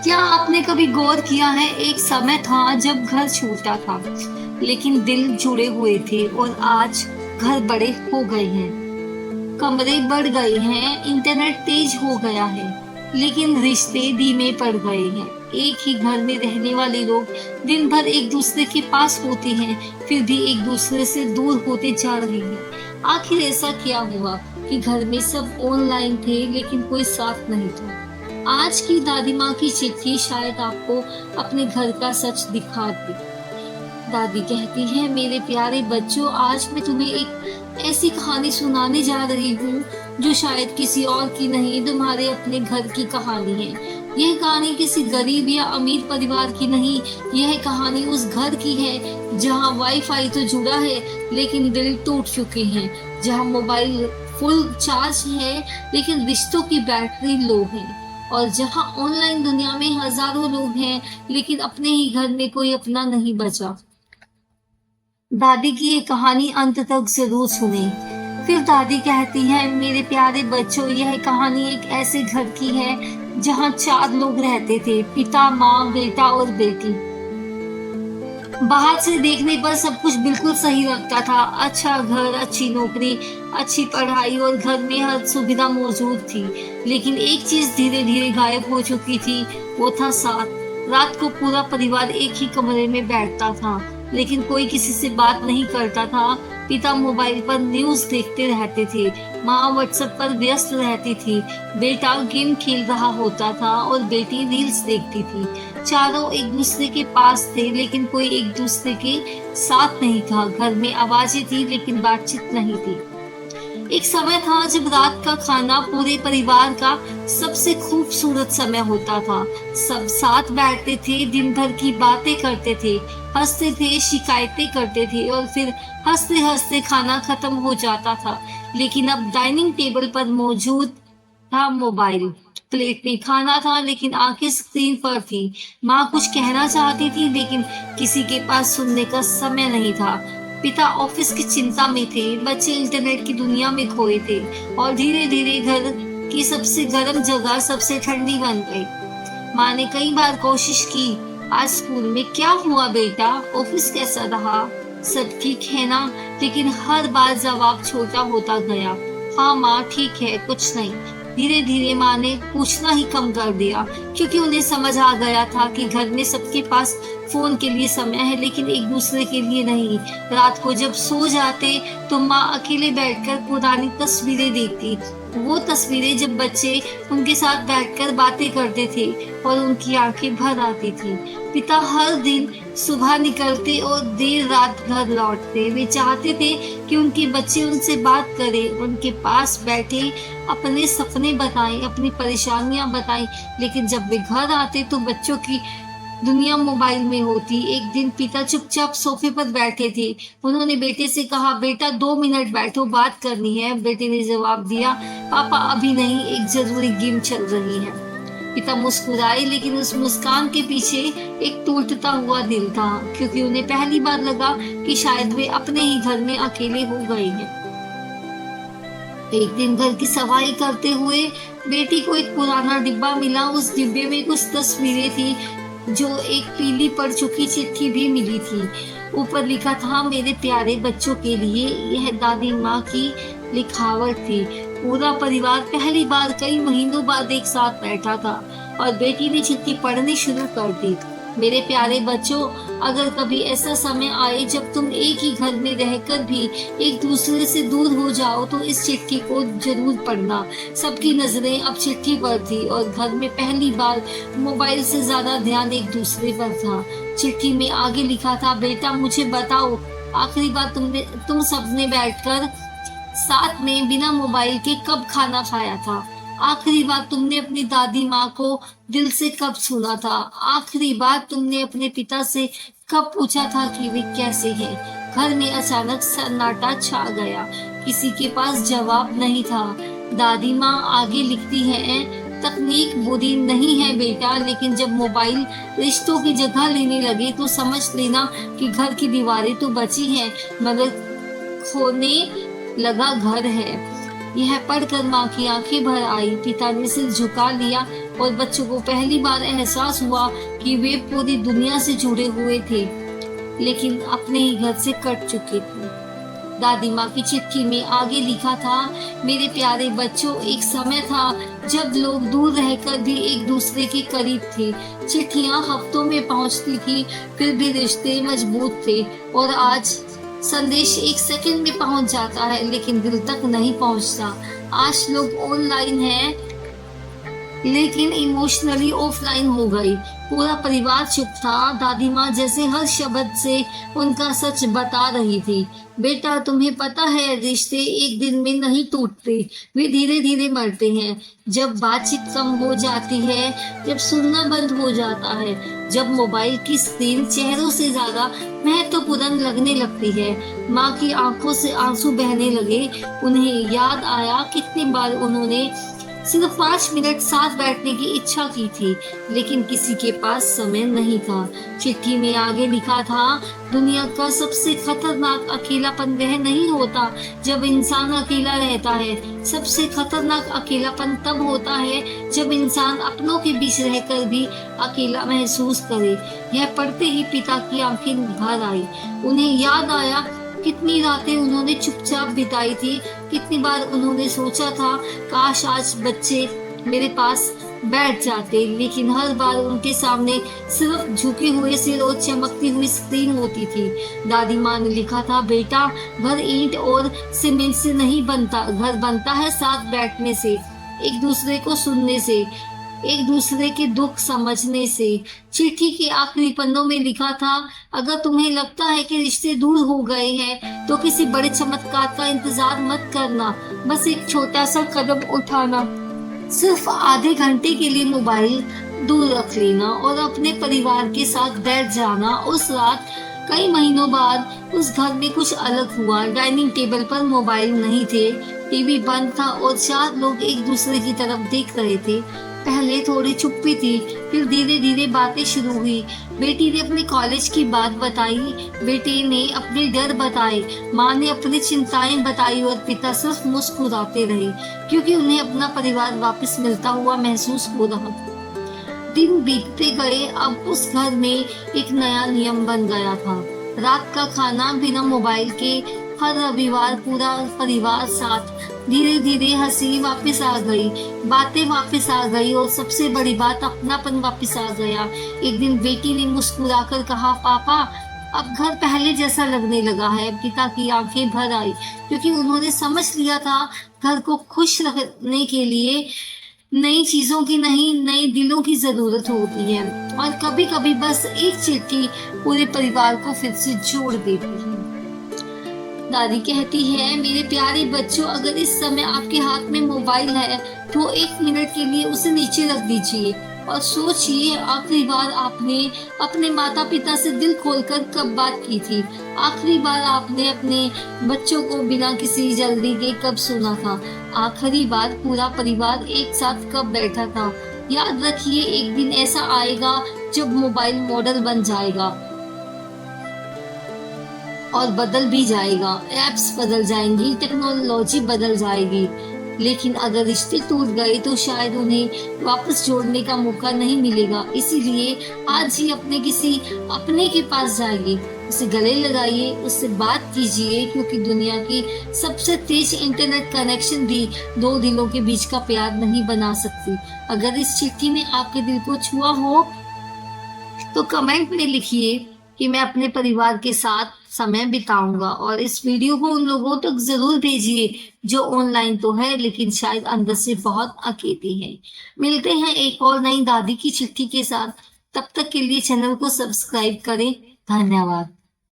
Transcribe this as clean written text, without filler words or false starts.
क्या आपने कभी गौर किया है, एक समय था जब घर छोटा था लेकिन दिल जुड़े हुए थे, और आज घर बड़े हो गए हैं, कमरे बढ़ गए हैं, इंटरनेट तेज हो गया है, लेकिन रिश्ते धीमे पड़ गए हैं। एक ही घर में रहने वाले लोग दिन भर एक दूसरे के पास होते हैं, फिर भी एक दूसरे से दूर होते जा रहे हैं। आखिर ऐसा क्या हुआ कि घर में सब ऑनलाइन थे लेकिन कोई साथ नहीं था? आज की दादी माँ की चिट्ठी शायद आपको अपने घर का सच दिखा दे। दादी कहती है, मेरे प्यारे बच्चों, आज मैं तुम्हें एक ऐसी कहानी सुनाने जा रही हूँ जो शायद किसी और की नहीं, तुम्हारे अपने घर की कहानी है। यह कहानी किसी गरीब या अमीर परिवार की नहीं, यह कहानी उस घर की है जहाँ वाईफाई तो जुड़ा है लेकिन दिल टूट चुके हैं, जहाँ मोबाइल फुल चार्ज है लेकिन रिश्तों की बैटरी लो है, और जहाँ ऑनलाइन दुनिया में हजारों लोग हैं लेकिन अपने ही घर में कोई अपना नहीं बचा। दादी की ये कहानी अंत तक जरूर सुने। फिर दादी कहती है, मेरे प्यारे बच्चों, यह कहानी एक ऐसे घर की है जहाँ 4 लोग रहते थे, पिता, माँ, बेटा और बेटी। बाहर से देखने पर सब कुछ बिल्कुल सही लगता था। अच्छा घर, अच्छी नौकरी, अच्छी पढ़ाई और घर में हर सुविधा मौजूद थी। लेकिन एक चीज धीरे धीरे गायब हो चुकी थी, वो था साथ। रात को पूरा परिवार एक ही कमरे में बैठता था लेकिन कोई किसी से बात नहीं करता था। पिता मोबाइल पर न्यूज देखते रहते थे, माँ व्हाट्सएप पर व्यस्त रहती थी, बेटा गेम खेल रहा होता था और बेटी रील्स देखती थी। चारों एक दूसरे के पास थे लेकिन कोई एक दूसरे के साथ नहीं था। घर में आवाजें थी लेकिन बातचीत नहीं थी। एक समय था जब रात का खाना पूरे परिवार का सबसे खूबसूरत समय होता था। सब साथ बैठते थे, दिन भर की बातें करते थे, हंसते थे, शिकायतें करते थे और फिर हंसते हंसते खाना खत्म हो जाता था। लेकिन अब डाइनिंग टेबल पर मौजूद था मोबाइल। प्लेट में खाना था लेकिन आंखें स्क्रीन पर थी। माँ कुछ कहना चाहती थी लेकिन किसी के पास सुनने का समय नहीं था। पिता ऑफिस की चिंता में थे, बच्चे इंटरनेट की दुनिया में खोए थे और धीरे धीरे घर की सबसे गर्म जगह सबसे ठंडी बन गई। माँ ने कई बार कोशिश की, आज स्कूल में क्या हुआ बेटा, ऑफिस कैसा रहा, सब ठीक है ना? लेकिन हर बार जवाब छोटा होता गया, हाँ माँ ठीक है, कुछ नहीं। धीरे धीरे माँ ने पूछना ही कम कर दिया, क्योंकि उन्हें समझ आ गया था कि घर में सबके पास फोन के लिए समय है लेकिन एक दूसरे के लिए नहीं। रात को जब सो जाते तो माँ अकेले बैठकर पुरानी तस्वीरें देखती, वो तस्वीरें जब बच्चे उनके साथ बैठकर बातें करते थे और उनकी आंखें भर आती थी। पिता हर दिन सुबह निकलते और देर रात घर लौटते। वे चाहते थे कि उनके बच्चे उनसे बात करें, उनके पास बैठे, अपने सपने बताएं, अपनी परेशानियां बताएं। लेकिन जब वे घर आते तो बच्चों की दुनिया मोबाइल में होती। एक दिन पिता चुपचाप सोफे पर बैठे थे। उन्होंने बेटे से कहा, बेटा 2 मिनट बैठो, बात करनी है। बेटे ने जवाब दिया, पापा अभी नहीं, एक जरूरी गेम चल रही है। पिता मुस्कुराए लेकिन उस मुस्कान के पीछे एक टूटता हुआ दिल था, क्योंकि उन्हें पहली बार लगा कि शायद वे अपने ही घर में अकेले हो गए हैं। एक दिन घर की सफाई करते हुए बेटी को एक पुराना डिब्बा मिला। उस डिब्बे में कुछ तस्वीरें थी, जो एक पीली पड़ चुकी चिट्ठी भी मिली थी। ऊपर लिखा था, मेरे प्यारे बच्चों के लिए। यह दादी माँ की लिखावट थी। पूरा परिवार पहली बार कई महीनों बाद एक साथ बैठा था और बेटी ने चिट्ठी पढ़नी शुरू कर दी। मेरे प्यारे बच्चों, अगर कभी ऐसा समय आए जब तुम एक ही घर में रहकर भी एक दूसरे से दूर हो जाओ तो इस चिट्ठी को जरूर पढ़ना। सबकी नजरें अब चिट्ठी पर थी और घर में पहली बार मोबाइल से ज्यादा ध्यान एक दूसरे पर था। चिट्ठी में आगे लिखा था, बेटा मुझे बताओ, आखिरी बार तुम सबने बैठकर साथ में बिना मोबाइल के कब खाना खाया था? आखिरी बार तुमने अपनी दादी माँ को दिल से कब सुना था? आखिरी बार तुमने अपने पिता से कब पूछा था कि वे कैसे हैं? घर में अचानक सन्नाटा छा गया। किसी के पास जवाब नहीं था। दादी माँ आगे लिखती है, तकनीक बुरी नहीं है बेटा, लेकिन जब मोबाइल रिश्तों की जगह लेने लगे तो समझ लेना कि घर की दीवारें तो बची हैं मगर खोने लगा घर है। यह पढ़कर माँ की आंखें भर आई। पिता ने सिर झुका लिया। और बच्चों को पहली बार एहसास हुआ कि वे पूरी दुनिया से जुड़े हुए थे, लेकिन अपने ही घर से कट चुके थे। दादी माँ की चिट्ठी में आगे लिखा था, मेरे प्यारे बच्चों, एक समय था जब लोग दूर रहकर भी एक दूसरे के करीब थे। चिट्ठियाँ हफ्तों में पहुँचती थी, फिर भी रिश्ते मजबूत थे। और आज संदेश एक सेकंड में पहुँच जाता है, लेकिन दिल तक नहीं पहुँचता। आज लोग ऑनलाइन हैं, लेकिन इमोशनली ऑफलाइन हो गई। पूरा परिवार चुप था। दादी माँ जैसे हर शब्द से उनका सच बता रही थी। बेटा, तुम्हें पता है, रिश्ते एक दिन में नहीं टूटते, वे धीरे धीरे मरते हैं। जब बातचीत कम हो जाती है, जब सुनना बंद हो जाता है, जब मोबाइल की स्क्रीन चेहरों से ज्यादा महत्वपूर्ण लगने लगती है। माँ की आंखों से आंसू बहने लगे। उन्हें याद आया कितनी बार उन्होंने सिर्फ 5 मिनट साथ बैठने की इच्छा की थी, लेकिन किसी के पास समय नहीं था। चिट्ठी में आगे लिखा था, दुनिया का सबसे खतरनाक अकेलापन वह नहीं होता जब इंसान अकेला रहता है। सबसे खतरनाक अकेलापन तब होता है जब इंसान अपनों के बीच रहकर भी अकेला महसूस करे। यह पढ़ते ही पिता की आंखें भर आई। उन्हें याद आया कितनी रातें उन्होंने चुपचाप बिताई थी, कितनी बार उन्होंने सोचा था काश आज बच्चे मेरे पास बैठ जाते, लेकिन हर बार उनके सामने सिर्फ झुके हुए सिर और चमकती हुई स्क्रीन होती थी। दादी माँ ने लिखा था, बेटा, घर ईंट और सीमेंट से नहीं बनता, घर बनता है साथ बैठने से, एक दूसरे को सुनने से, एक दूसरे के दुख समझने से। चिट्ठी के आखिरी पन्नों में लिखा था, अगर तुम्हें लगता है कि रिश्ते दूर हो गए हैं, तो किसी बड़े चमत्कार का इंतजार मत करना, बस एक छोटा सा कदम उठाना, सिर्फ आधे घंटे के लिए मोबाइल दूर रख लेना और अपने परिवार के साथ बैठ जाना। उस रात कई महीनों बाद उस घर में कुछ अलग हुआ। डाइनिंग टेबल पर मोबाइल नहीं थे, टीवी बंद था और 4 लोग एक दूसरे की तरफ देख रहे थे। पहले थोड़ी चुप्पी थी, फिर धीरे धीरे बातें शुरू हुई। बेटी ने अपने कॉलेज की बात बताई, बेटे ने अपने डर बताए, माँ ने अपनी चिंताएं बताई और पिता सिर्फ मुस्कुराते रहे, क्योंकि उन्हें अपना परिवार वापस मिलता हुआ महसूस हो रहा था। दिन बीतते गए। अब उस घर में एक नया नियम बन गया था, रात का खाना बिना मोबाइल के। हर रविवार पूरा परिवार साथ। धीरे धीरे हंसी वापस आ गई, बातें वापस आ गई और सबसे बड़ी बात, अपनापन वापस आ गया। एक दिन बेटी ने मुस्कुराकर कहा, पापा, अब घर पहले जैसा लगने लगा है। पिता की आंखें भर आई, क्योंकि उन्होंने समझ लिया था घर को खुश रखने के लिए नई चीजों की नहीं, नए दिलों की जरूरत होती है। और कभी कभी बस एक चिट्ठी पूरे परिवार को फिर से जोड़ देती है। दादी कहती है, मेरे प्यारे बच्चों, अगर इस समय आपके हाथ में मोबाइल है तो 1 मिनट के लिए उसे नीचे रख दीजिए और सोचिए, आखिरी बार आपने अपने माता पिता से दिल खोलकर कब बात की थी। आखिरी बार आपने अपने बच्चों को बिना किसी जल्दी के कब सुना था। आखिरी बार पूरा परिवार एक साथ कब बैठा था। याद रखिए, एक दिन ऐसा आएगा जब मोबाइल मॉडल बन जाएगा और बदल भी जाएगा। एप्स बदल जाएंगी, टेक्नोलॉजी बदल जाएगी, लेकिन अगर रिश्ते टूट गए तो शायद उन्हें वापस जोड़ने का मौका नहीं मिलेगा। इसीलिए आज ही अपने किसी अपने के पास जाइए, उसे गले लगाइए, उससे बात कीजिए, क्योंकि दुनिया की सबसे तेज इंटरनेट कनेक्शन भी 2 दिलों के बीच का प्यार नहीं बना सकती। अगर इस चिट्ठी ने आपके दिल को छुआ हो तो कमेंट में लिखिए कि मैं अपने परिवार के साथ समय बिताऊंगा, और इस वीडियो को उन लोगों तक जरूर भेजिए जो ऑनलाइन तो है लेकिन शायद अंदर से बहुत अकेले हैं। मिलते हैं एक और नई दादी की चिट्ठी के साथ। तब तक के लिए चैनल को सब्सक्राइब करें। धन्यवाद।